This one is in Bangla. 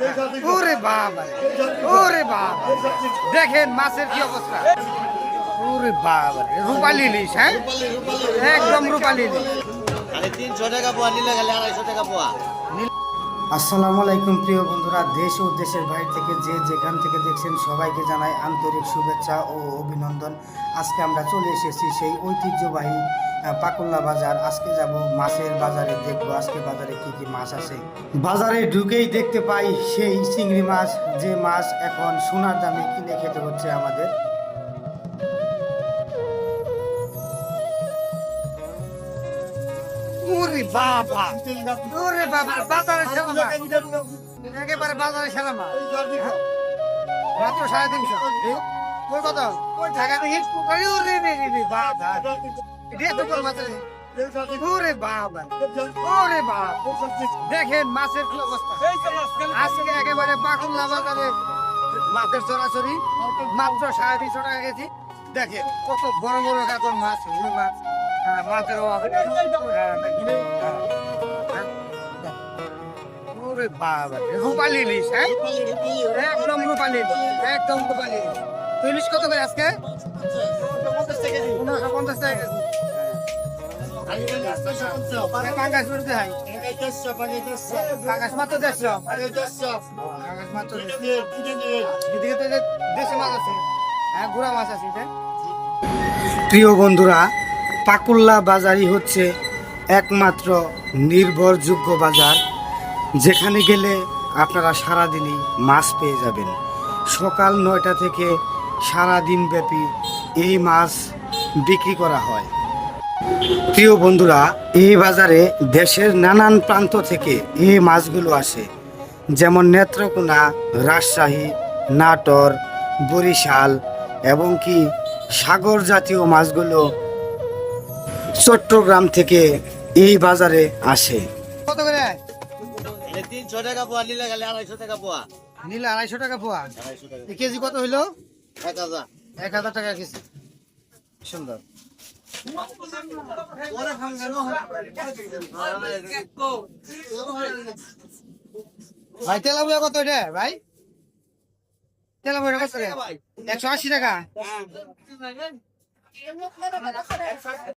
ওরে বাবা, ওরে বাবা, দেখেন মাছের কি অবস্থা। ওরে বাবা, রূপালী ইলিশ, হ্যাঁ একদম রূপালী ইলিশ। 300 টাকা পোয়া নিলে গেলে 250 টাকা পোয়া। আসসালামু আলাইকুম প্রিয় বন্ধুরা, দেশ ও দেশের বাইরে থেকে যে যেখান থেকে দেখছেন সবাইকে জানাই আন্তরিক শুভেচ্ছা ও অভিনন্দন। আজকে আমরা চলে এসেছি সেই ঐতিহ্যবাহী পাকুল্লা বাজার। আজকে যাব মাছের বাজারে, দেখবো আজকে বাজারে কি কি মাছ আছে। বাজারে ঢুকেই দেখতে পাই সেই চিংড়ি মাছ, যে মাছ এখন সোনার দামে কিনে খেতে হচ্ছে আমাদের। ওরে বাবা, ওরে বাবা, বাজারে সেরা মাছ, একেবারে বাজারে সেরা মাছ, মাত্র 350। ওই কত টাকা দিয়ে ওরে বাবা, এটা তো কোন মাছ রে? ওরে বাবা, ওরে বাবা, দেখেন মাছের কি অবস্থা। আজকে একেবারে পাকুল্লা বাজারে মাছের চলাচলি মাত্র 350 টাকা কেজি। দেখেন কত বড় বড় কাতল মাছ, মাছ মাছের অভাবে। ওরে বাবা, রূপালী ইলিশ, হ্যাঁ একদম রূপালী ইলিশ, একদম রূপালী ইলিশ। তো ইলিশ কত করে আজকে? 1550 টাকা কেজি। পাঙ্গাস করতে হয়, পাঙ্গাস মাত্র 150, পাঙ্গাস মাত্র 150। এদিকে তো দেশি মাছ আছে, হ্যাঁ গুড়া মাছ আছে। প্রিয় বন্ধুরা, পাকুল্লা বাজারই হচ্ছে একমাত্র নির্ভরযোগ্য বাজার, যেখানে গেলে আপনারা সারাদিনই মাছ পেয়ে যাবেন। সকাল 9টা থেকে সারাদিন ব্যাপী এই মাছ বিক্রি করা হয়। প্রিয় বন্ধুরা, এই বাজারে দেশের নানান প্রান্ত থেকে এই মাছগুলো আসে, যেমন নেত্রকোনা, রাজশাহী, নাটোর, বরিশাল এবং কি সাগর জাতীয় মাছগুলো চট্টগ্রাম থেকে এই বাজারে আসে। কত করে? 300 টাকা পোয়া নিলে গেলে 250 টাকা পোয়া। নিলে 250 টাকা পোয়া। 250 টাকা। এই কেজি কত হইলো? 1000। 1000 টাকা কেজি। সুন্দর। ভাই তেলাপিয়া কত এটা ভাই? তেলাপিয়া কত রে? 180 টাকা।